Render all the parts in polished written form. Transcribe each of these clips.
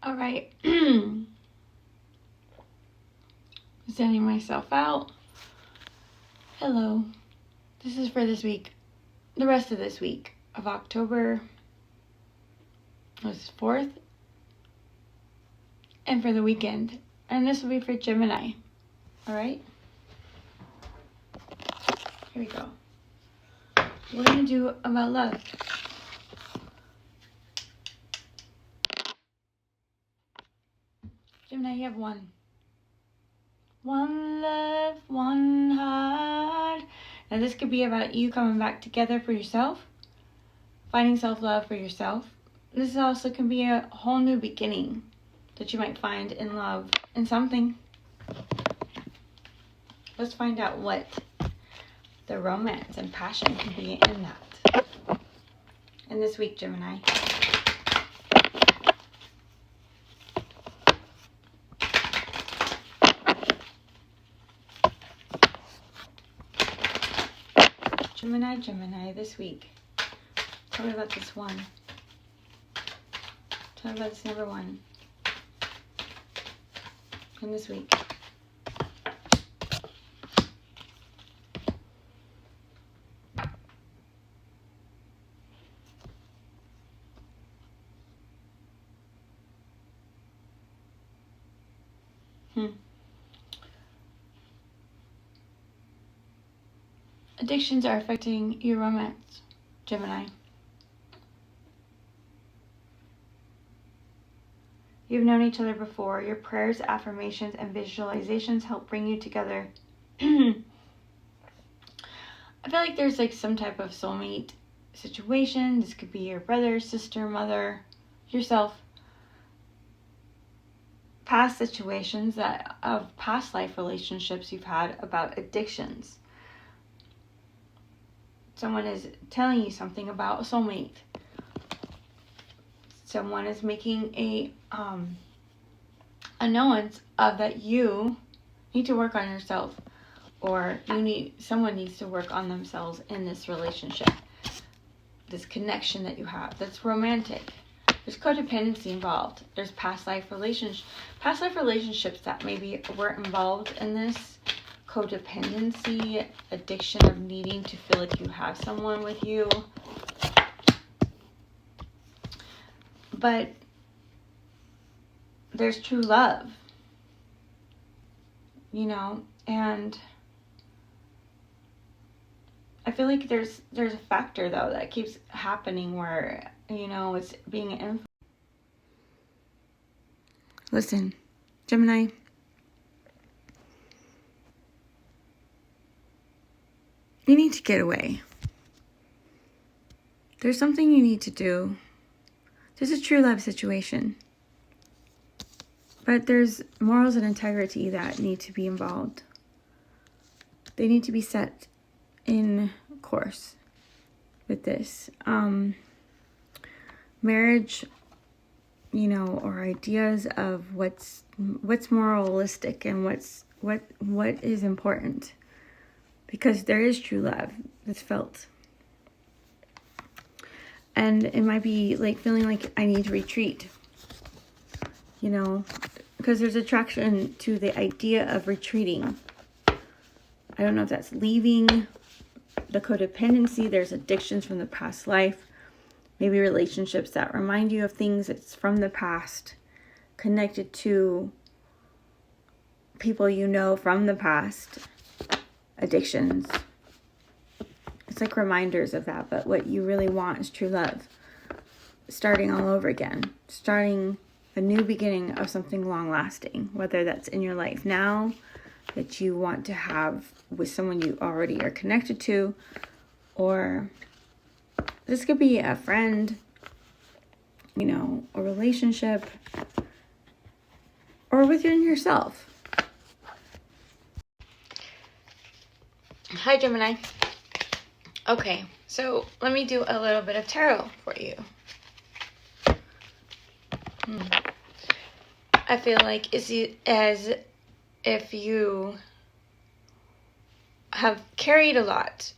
All right. Sending myself out. Hello. This is for this week. The rest of this week of October. Was 4th. And for the weekend. And this will be for Gemini. All right. Here we go. What are you going to do about love? Gemini, you have one. One love, one heart. Now this could be about you coming back together for yourself. Finding self-love for yourself. This also can be a whole new beginning that you might find in love in something. Let's find out what the romance and passion can be in that. And this week, Gemini. Gemini, this week. Tell me about this one. Tell me about this number one. And this week. Addictions are affecting your romance, Gemini. You've known each other before. Your prayers, affirmations, and visualizations help bring you together. I feel like there's like some type of soulmate situation. This could be your brother, sister, mother, yourself. Past situations that of past life relationships you've had about addictions. Someone is telling you something about a soulmate. Someone is making a knowance of that you need to work on yourself, or someone needs to work on themselves in this relationship, this connection that you have that's romantic. There's codependency involved. There's past life relationships that maybe were involved in this codependency, addiction of needing to feel like you have someone with you. But there's true love, and I feel like there's a factor though that keeps happening where, it's being influenced. Listen, Gemini. You need to get away. There's something you need to do. There's a true love situation. But there's morals and integrity that need to be involved. They need to be set in course with this. Marriage, or ideas of what's moralistic and what is important. Because there is true love that's felt. And it might be like feeling like I need to retreat. Because there's attraction to the idea of retreating. I don't know if that's leaving the codependency. There's addictions from the past life. Maybe relationships that remind you of things that's from the past. Connected to people from the past. Addictions. It's like reminders of that, but what you really want is true love. Starting all over again. Starting a new beginning of something long-lasting, whether that's in your life now that you want to have with someone you already are connected to, or this could be a friend, a relationship, or within yourself. Hi, Gemini. Okay, so let me do a little bit of tarot for you. I feel like it's as if you have carried a lot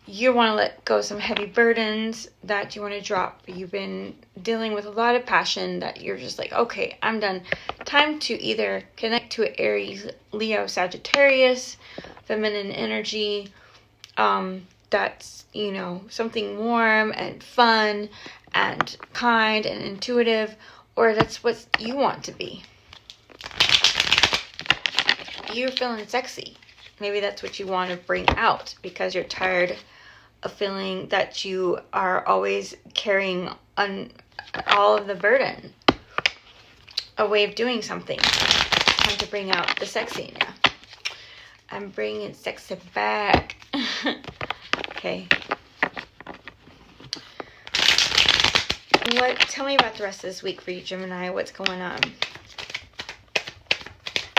you want to let go of some heavy burdens that you want to drop. You've been dealing with a lot of passion that you're just like, okay, I'm done. Time to either connect to an Aries, Leo, Sagittarius, feminine energy. That's, you know, something warm and fun and kind and intuitive, or that's what you want to be. You're feeling sexy. Maybe that's what you want to bring out because you're tired of feeling that you are always carrying on all of the burden. A way of doing something. Time to bring out the sexy now. I'm bringing sexy back. Okay. Tell me about the rest of this week for you, Gemini. What's going on?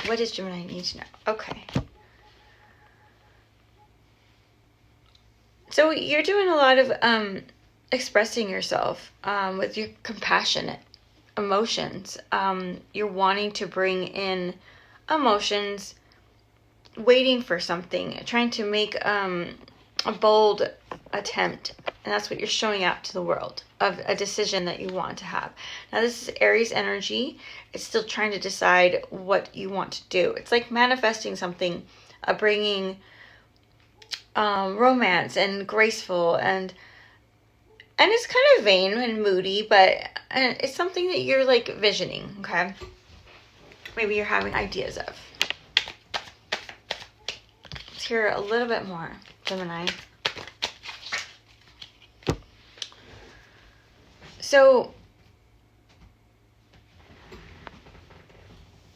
What does Gemini need to know? Okay. So you're doing a lot of expressing yourself with your compassionate emotions. You're wanting to bring in emotions, waiting for something, trying to make a bold attempt. And that's what you're showing out to the world, of a decision that you want to have. Now, this is Aries energy. It's still trying to decide what you want to do. It's like manifesting something, bringing romance and graceful, and it's kind of vain and moody, but it's something that you're like visioning, okay? Maybe you're having ideas of. Let's hear a little bit more, Gemini. So,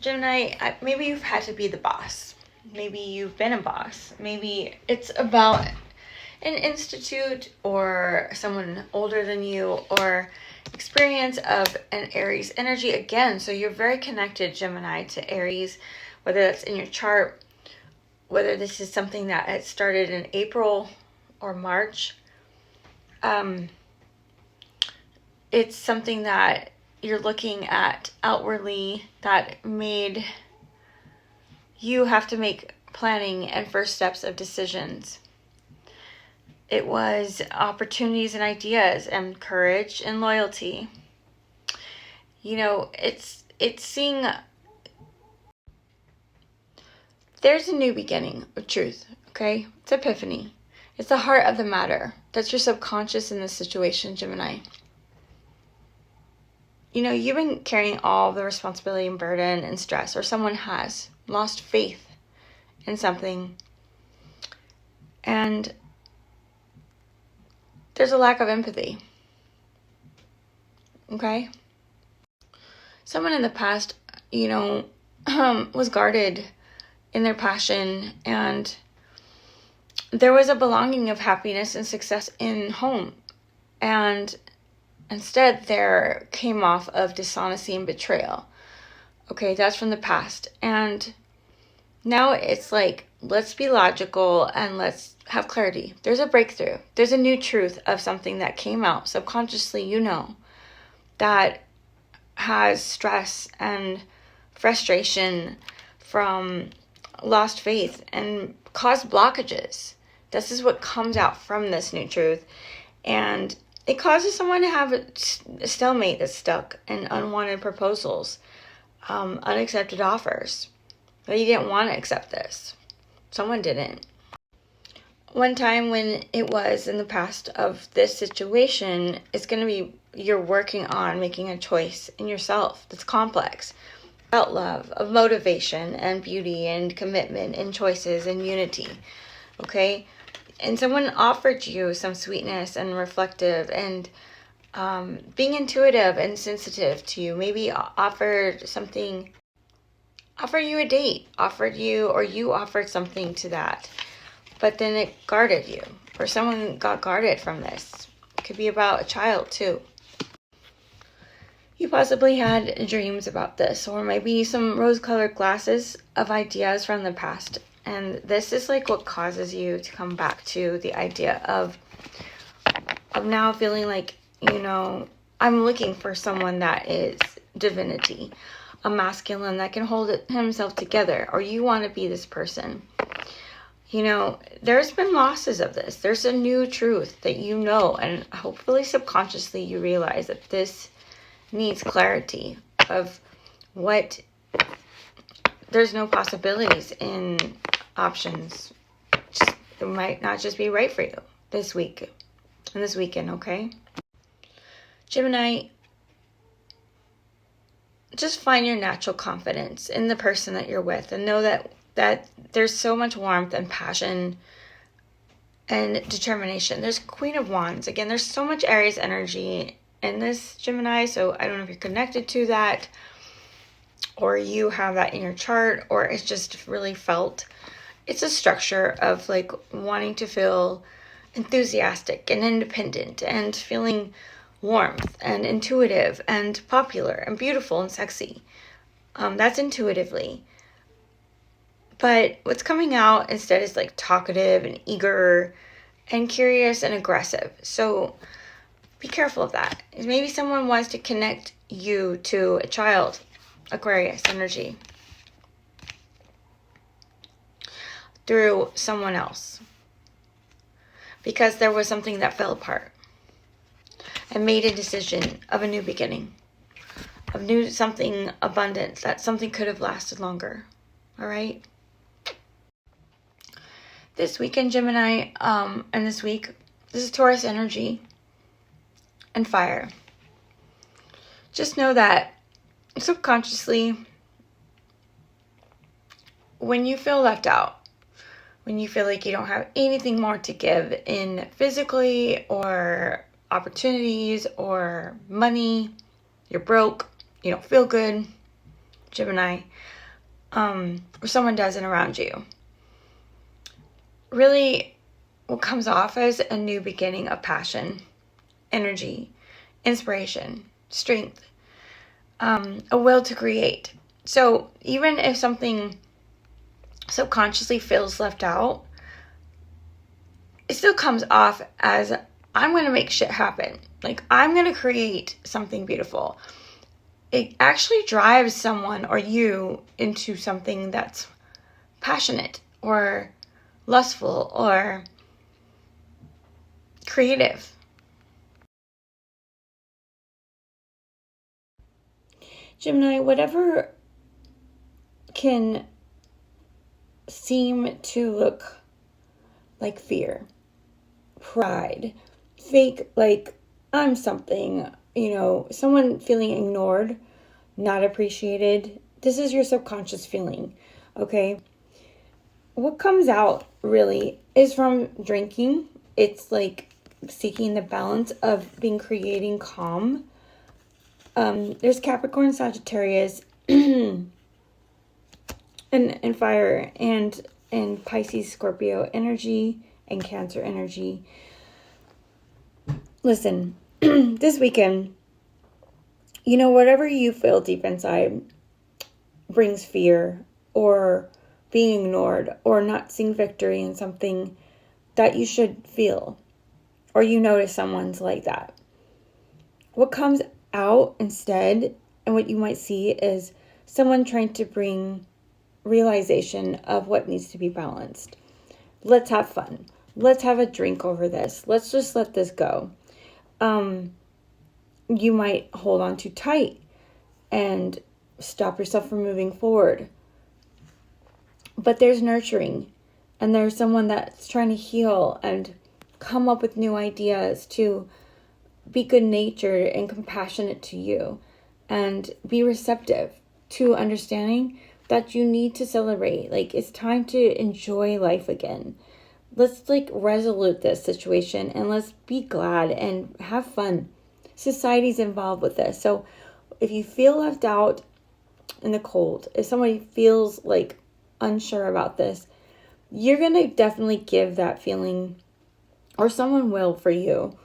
Gemini, maybe you've had to be the boss. Maybe you've been a boss. Maybe it's about an institute or someone older than you, or experience of an Aries energy again. So you're very connected, Gemini, to Aries, whether that's in your chart, whether this is something that had started in April or March. It's something that you're looking at outwardly that made you have to make planning and first steps of decisions. It was opportunities and ideas and courage and loyalty. You know, it's seeing there's a new beginning of truth, okay? It's epiphany. It's the heart of the matter. That's your subconscious in this situation, Gemini. You know, you've been carrying all the responsibility and burden and stress, or someone has lost faith in something. And there's a lack of empathy. Okay? Someone in the past, you know, was guarded in their passion, and there was a belonging of happiness and success in home. And instead, there came off of dishonesty and betrayal. Okay, that's from the past. And now it's like, let's be logical and let's have clarity. There's a breakthrough. There's a new truth of something that came out subconsciously, you know, that has stress and frustration from lost faith and caused blockages. This is what comes out from this new truth. And it causes someone to have a stalemate that's stuck in unwanted proposals, unaccepted offers. But you didn't want to accept this. Someone didn't. One time when it was in the past of this situation, it's going to be you're working on making a choice in yourself that's complex. About love, of motivation and beauty and commitment and choices and unity. Okay? And someone offered you some sweetness and reflective and being intuitive and sensitive to you. Maybe offered you a date, or you offered something to that. But then it guarded you, or someone got guarded from this. It could be about a child too. You possibly had dreams about this, or maybe some rose-colored glasses of ideas from the past. And this is like what causes you to come back to the idea of now feeling like, you know, I'm looking for someone that is divinity, a masculine that can hold himself together, or you want to be this person. You know, there's been losses of this. There's a new truth that you know, and hopefully subconsciously you realize that this needs clarity of what, there's no possibilities in options. It might not just be right for you this week and this weekend, okay? Gemini, just find your natural confidence in the person that you're with and know that there's so much warmth and passion and determination. There's Queen of Wands. Again, there's so much Aries energy in this, Gemini, so I don't know if you're connected to that or you have that in your chart or it's just really felt. It's a structure of like wanting to feel enthusiastic and independent and feeling warmth and intuitive and popular and beautiful and sexy. That's intuitively. But what's coming out instead is like talkative and eager and curious and aggressive. So be careful of that. Maybe someone wants to connect you to a child, Aquarius energy, through someone else. Because there was something that fell apart and made a decision of a new beginning, of new something abundant, that something could have lasted longer. All right? This weekend, Gemini, and this week, this is Taurus energy and fire. Just know that subconsciously, when you feel left out, when you feel like you don't have anything more to give in physically or opportunities or money, you're broke, you don't feel good, Gemini, or someone doesn't around you. Really, what comes off as a new beginning of passion, energy, inspiration, strength, a will to create. So even if something subconsciously feels left out, it still comes off as I'm going to make shit happen. Like I'm going to create something beautiful. It actually drives someone or you into something that's passionate or lustful or creative. Gemini, whatever can seem to look like fear, pride, fake, like I'm something, someone feeling ignored, not appreciated. This is your subconscious feeling, okay? What comes out really is from drinking. It's like seeking the balance of creating calm. There's Capricorn, Sagittarius, and fire, and Pisces, Scorpio energy, and Cancer energy. Listen, this weekend, whatever you feel deep inside brings fear or being ignored or not seeing victory in something that you should feel, or you notice someone's like that. What comes out instead, and what you might see, is someone trying to bring realization of what needs to be balanced. Let's have fun. Let's have a drink over this. Let's just let this go. You might hold on too tight and stop yourself from moving forward. But there's nurturing, and there's someone that's trying to heal and come up with new ideas to be good-natured and compassionate to you and be receptive to understanding that you need to celebrate. Like, it's time to enjoy life again. Let's resolute this situation and let's be glad and have fun. Society's involved with this. So if you feel left out in the cold, if somebody feels unsure about this, you're going to definitely give that feeling, or someone will for you,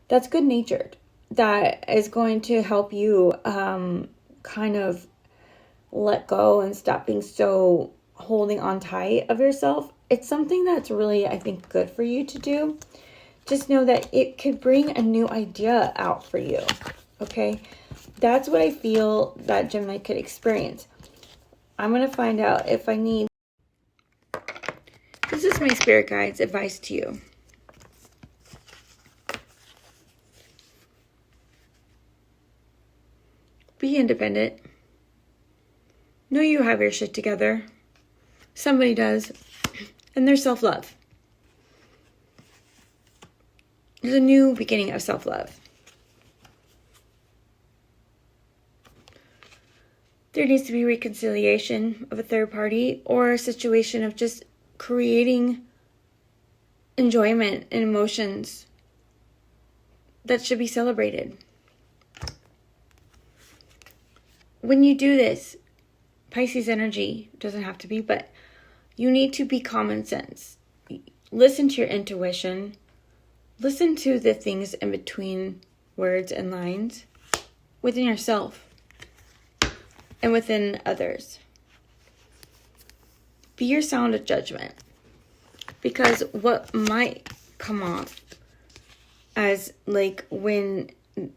that's good-natured, that is going to help you kind of let go and stop being so holding on tight of yourself. It's something that's really, I think, good for you to do. Just know that it could bring a new idea out for you, okay? That's what I feel that Gemini could experience. I'm going to find out if I need... This is is my spirit guides' advice to you. Be independent. Know you have your shit together. Somebody does. And there's self-love. There's a new beginning of self-love. There needs to be reconciliation of a third party or a situation of just creating enjoyment and emotions that should be celebrated. When you do this, Pisces energy, doesn't have to be, but you need to be common sense. Listen to your intuition. Listen to the things in between words and lines within yourself and within others. Be your sound of judgment. Because what might come off as like when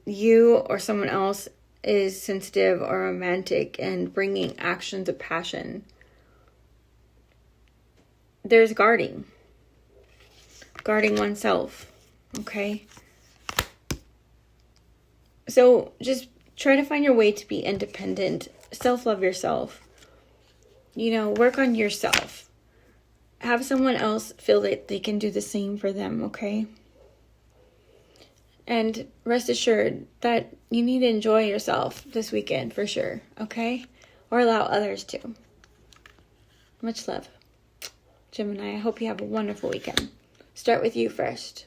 you or someone else is sensitive or romantic and bringing actions of passion, there's guarding oneself, okay? So just try to find your way to be independent, self-love yourself, work on yourself. Have someone else feel that they can do the same for them, okay? And rest assured that you need to enjoy yourself this weekend for sure, okay? Or allow others to. Much love. Gemini, I hope you have a wonderful weekend. Start with you first.